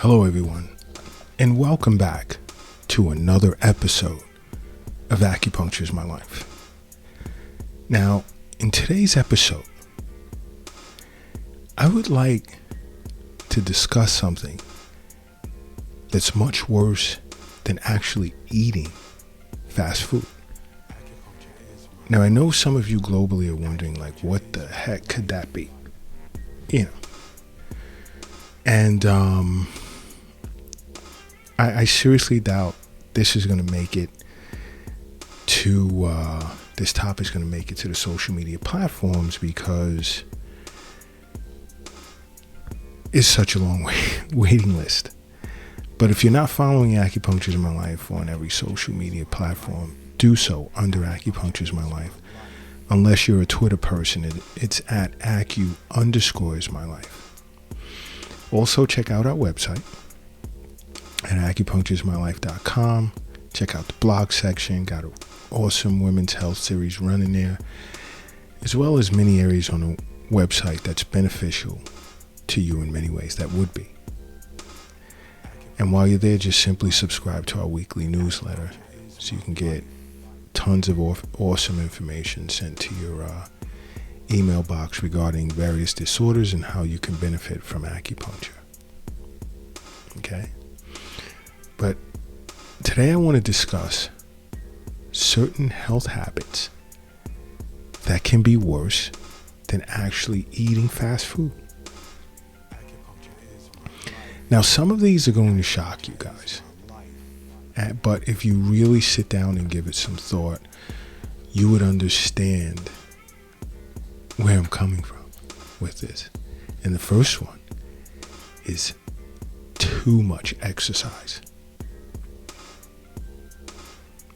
Hello everyone, and welcome back to another episode of Acupuncture is My Life. Now, in today's episode, I would like to discuss something that's much worse than actually eating fast food. Now, I know some of you globally are wondering, what the heck could that be? And I seriously doubt this is going to make it to, this topic is going to make it to the social media platforms because it's such a long waiting list. But if you're not following Acupuncture is My Life on every social media platform, do so under Acupuncture is My Life. Unless you're a Twitter person, it's at Acu_is_my_life. Also, check out our website at acupunctureismylife.com. Check out the blog section. Got an awesome women's health series running there, as well as many areas on the website that's beneficial to you in many ways that would be. And while you're there, just simply subscribe to our weekly newsletter so you can get tons of awesome information sent to your email box regarding various disorders and how you can benefit from acupuncture. Okay? But today I want to discuss certain health habits that can be worse than actually eating fast food. Now, some of these are going to shock you guys. But if you really sit down and give it some thought, you would understand where I'm coming from with this. And the first one is too much exercise.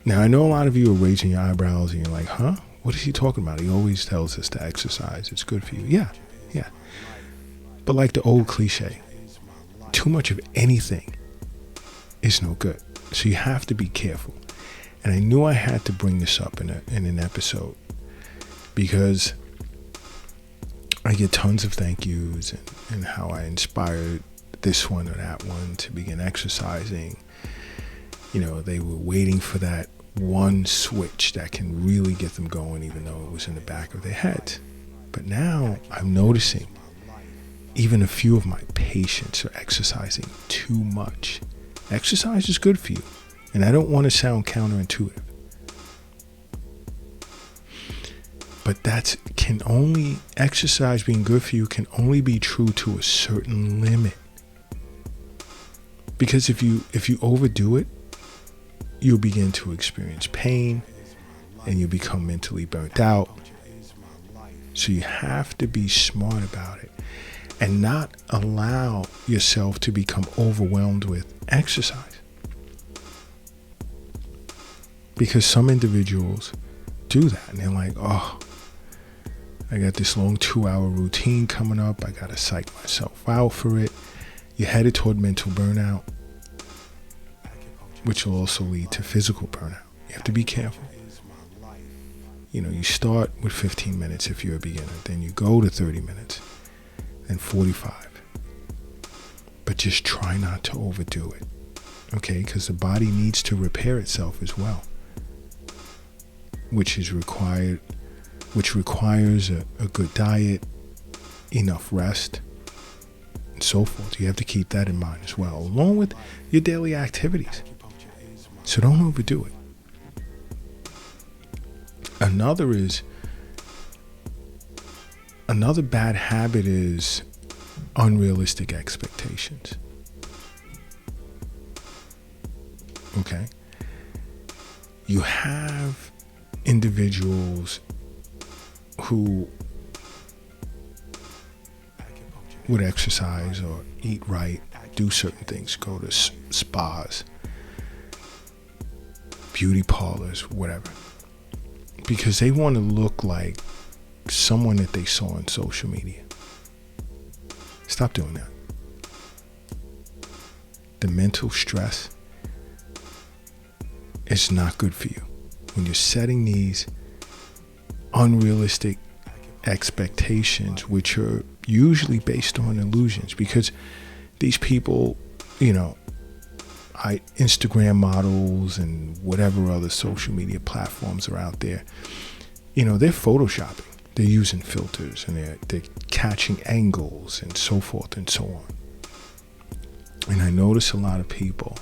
Now, I know a lot of you are raising your eyebrows and you're like, huh? What is he talking about? He always tells us to exercise. It's good for you. Yeah. But like the old cliche, too much of anything is no good. So you have to be careful. And I knew I had to bring this up in an episode because I get tons of thank yous and how I inspired this one or that one to begin exercising. They were waiting for that one switch that can really get them going, even though it was in the back of their head. But now I'm noticing even a few of my patients are exercising too much. Exercise is good for you, and I don't want to sound counterintuitive. But exercise being good for you can only be true to a certain limit. Because if you overdo it, you'll begin to experience pain and you become mentally burnt out. So you have to be smart about it and not allow yourself to become overwhelmed with exercise. Because some individuals do that and they're like, oh, I got this long 2-hour routine coming up. I got to psych myself out for it. You're headed toward mental burnout, which will also lead to physical burnout. You have to be careful. You start with 15 minutes if you're a beginner. Then you go to 30 minutes. Then 45. But just try not to overdo it. Okay? Because the body needs to repair itself as well. Which requires a good diet, enough rest, and so forth. You have to keep that in mind as well, along with your daily activities. So don't overdo it. Another bad habit is unrealistic expectations. Okay? You have individuals who would exercise or eat right, do certain things, go to spas, beauty parlors, whatever, because they want to look like someone that they saw on social media. Stop doing that. The mental stress is not good for you when you're setting these unrealistic expectations, which are usually based on illusions, because these people, Instagram models and whatever other social media platforms are out there, they're photoshopping. They're using filters and they're catching angles and so forth and so on. And I notice a lot of people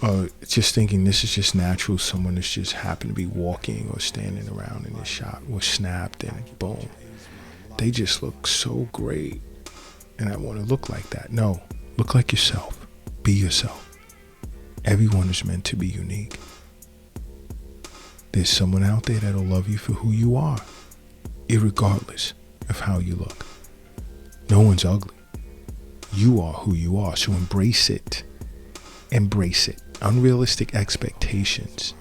are just thinking this is just natural. Someone that's just happened to be walking or standing around and this shot was snapped and boom. They just look so great. And I want to look like that. No, look like yourself. Be yourself. Everyone is meant to be unique. There's someone out there that'll love you for who you are, irregardless of how you look. No one's ugly. You are who you are, so embrace it. Embrace it. Unrealistic expectations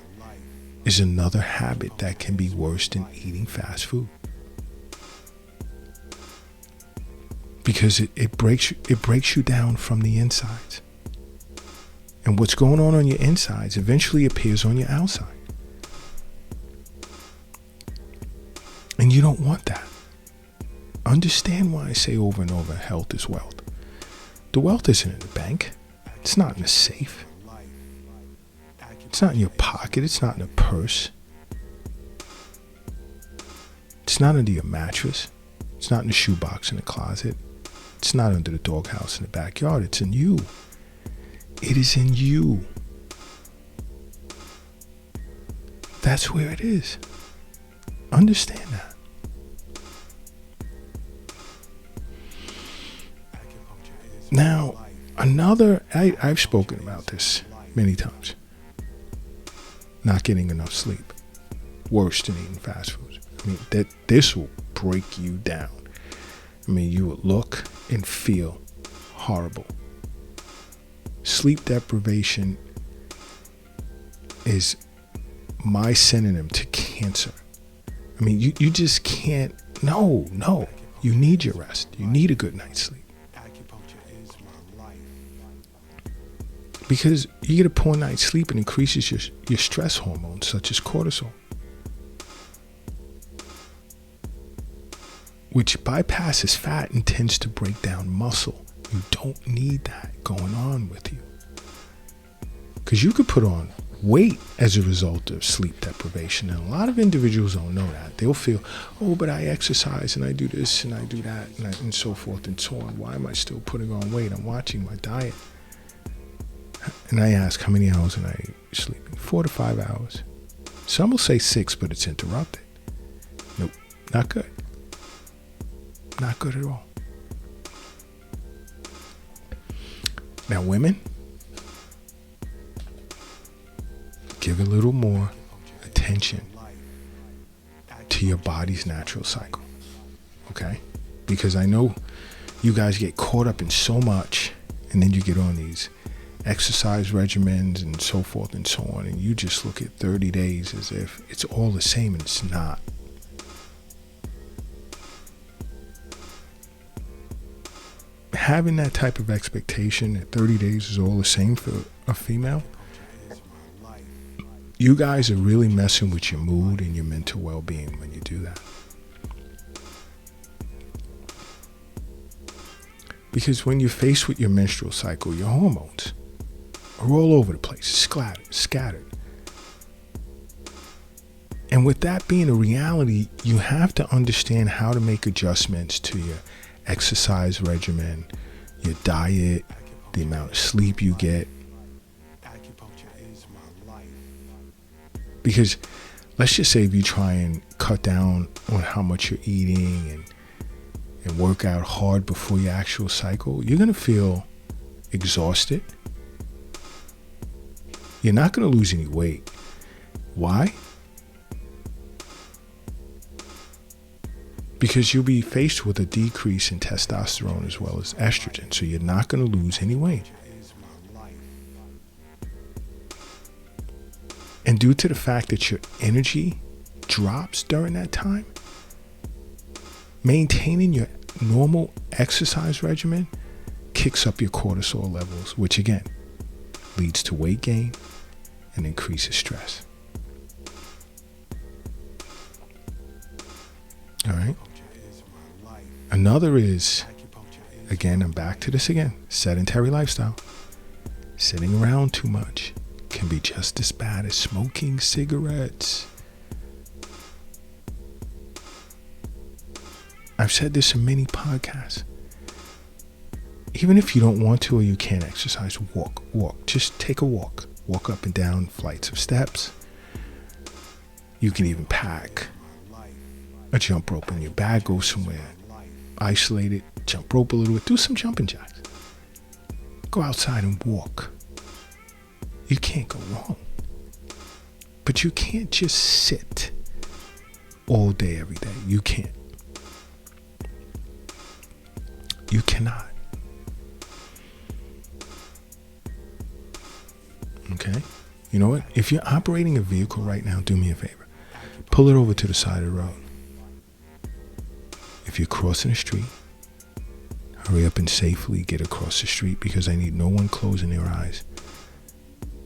is another habit that can be worse than eating fast food. Because it breaks you down from the insides. And what's going on your insides eventually appears on your outside. And you don't want that. Understand why I say over and over, health is wealth. The wealth isn't in the bank. It's not in the safe. It's not in your pocket. It's not in a purse. It's not under your mattress. It's not in the shoebox in the closet. It's not under the doghouse in the backyard. It's in you. It is in you. That's where it is. Understand that. Now, I've spoken about this many times. Not getting enough sleep. Worse than eating fast food. I mean, this will break you down. I mean, you will look and feel horrible. Sleep deprivation is my synonym to cancer. I mean, you just can't. No. You need your rest. You need a good night's sleep. Because you get a poor night's sleep, it increases your stress hormones, such as cortisol, which bypasses fat and tends to break down muscle. You don't need that going on with you. Because you could put on weight as a result of sleep deprivation. And a lot of individuals don't know that. They'll feel, oh, but I exercise and I do this and I do that and so forth and so on. Why am I still putting on weight? I'm watching my diet. And I ask, how many hours am I sleeping? 4 to 5 hours. Some will say 6, but it's interrupted. Nope, not good. Not good at all. Now, women, give a little more attention to your body's natural cycle, okay? Because I know you guys get caught up in so much, and then you get on these exercise regimens and so forth and so on, and you just look at 30 days as if it's all the same, and it's not. Having that type of expectation that 30 days is all the same for a female, you guys are really messing with your mood and your mental well-being when you do that. Because when you're faced with your menstrual cycle, your hormones are all over the place, scattered. And with that being a reality, you have to understand how to make adjustments to your exercise regimen, your diet, the amount of sleep you get. Because let's just say if you try and cut down on how much you're eating and work out hard before your actual cycle, you're going to feel exhausted. You're not going to lose any weight. Why? Because you'll be faced with a decrease in testosterone as well as estrogen, so you're not going to lose any weight. And due to the fact that your energy drops during that time, maintaining your normal exercise regimen kicks up your cortisol levels, which again leads to weight gain and increases stress. All right. Another is again, I'm back to this again. Sedentary lifestyle. Sitting around too much can be just as bad as smoking cigarettes. I've said this in many podcasts. Even if you don't want to or you can't exercise, walk. Just take a walk. Walk up and down flights of steps. You can even pack a jump rope in your bag, go somewhere, isolate it, jump rope a little bit, do some jumping jacks. Go outside and walk. You can't go wrong. But you can't just sit all day, every day. You can't. You cannot. Okay? You know what? If you're operating a vehicle right now, do me a favor. Pull it over to the side of the road. If you're crossing the street, hurry up and safely get across the street, because I need no one closing their eyes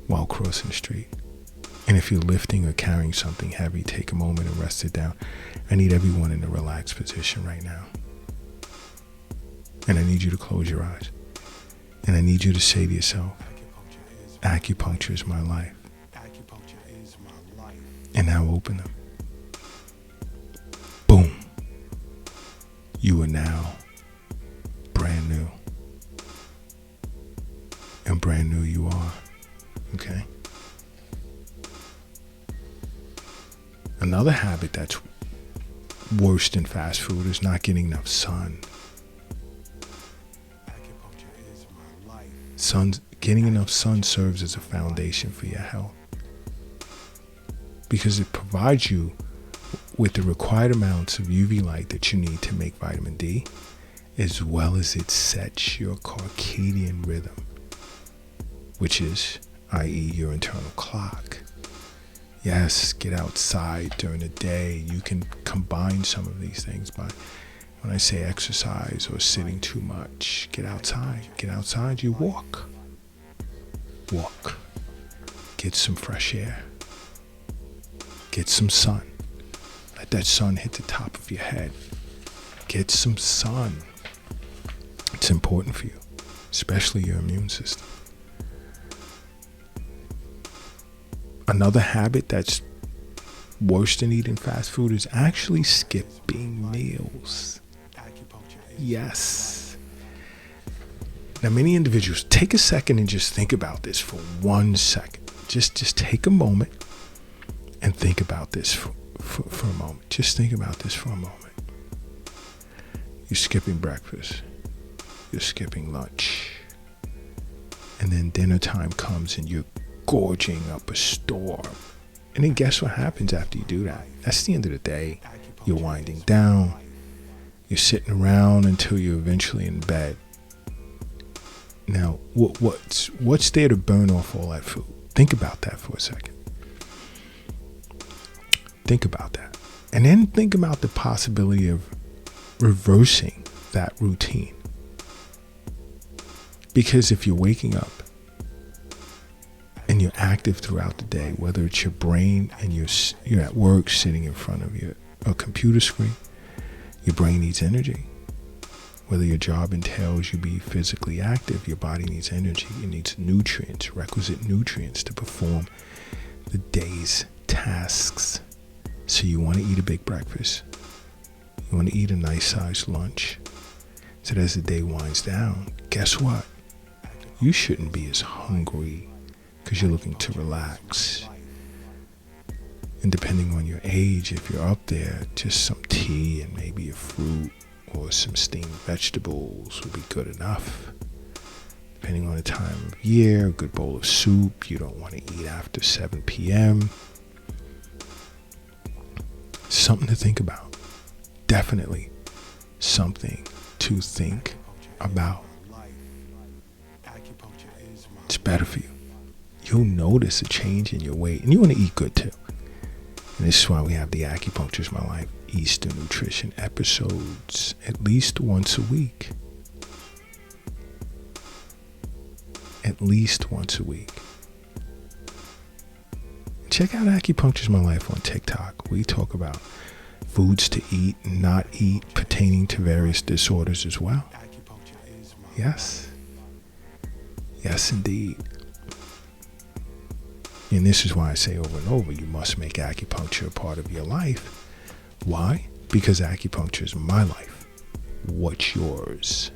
while crossing the street. And if you're lifting or carrying something heavy, take a moment and rest it down. I need everyone in a relaxed position right now. And I need you to close your eyes. And I need you to say to yourself, acupuncture is my life. And now open them. Boom. You are now brand new. And brand new you are. Okay? Another habit that's worse than fast food is not getting enough sun. Getting enough sun serves as a foundation for your health, because it provides you with the required amounts of UV light that you need to make vitamin D, as well as it sets your circadian rhythm, which is, i.e., your internal clock. Yes, get outside during the day. You can combine some of these things by, when I say exercise or sitting too much, get outside. Get outside, you walk. Walk. Get some fresh air. Get some sun. Let that sun hit the top of your head. Get some sun. It's important for you, especially your immune system. Another habit that's worse than eating fast food is actually skipping meals. Yes. Now, many individuals, take a second and just think about this for 1 second. Just take a moment and think about this for a moment. Just think about this for a moment. You're skipping breakfast. You're skipping lunch. And then dinner time comes and you're gorging up a storm. And then guess what happens after you do that? That's the end of the day. You're winding down. You're sitting around until you're eventually in bed. Now, what's there to burn off all that food? Think about that for a second. Think about that. And then think about the possibility of reversing that routine. Because if you're waking up and you're active throughout the day, whether it's your brain and you're at work sitting in front of a computer screen, your brain needs energy. Whether your job entails you be physically active, your body needs energy. It needs nutrients, requisite nutrients to perform the day's tasks. So you want to eat a big breakfast. You want to eat a nice sized lunch. So that as the day winds down, guess what? You shouldn't be as hungry because you're looking to relax. And depending on your age, if you're up there, just some tea and maybe a fruit or some steamed vegetables would be good enough. Depending on the time of year, a good bowl of soup. You don't want to eat after 7 p.m. Something to think about. Definitely something to think about. It's better for you. You'll notice a change in your weight, and you want to eat good too. And this is why we have the Acupuncture is My Life Eastern Nutrition episodes at least once a week. At least once a week. Check out Acupuncture is My Life on TikTok. We talk about foods to eat and not eat pertaining to various disorders as well. Yes. Yes, indeed. And this is why I say over and over, you must make acupuncture a part of your life. Why? Because acupuncture is my life. What's yours?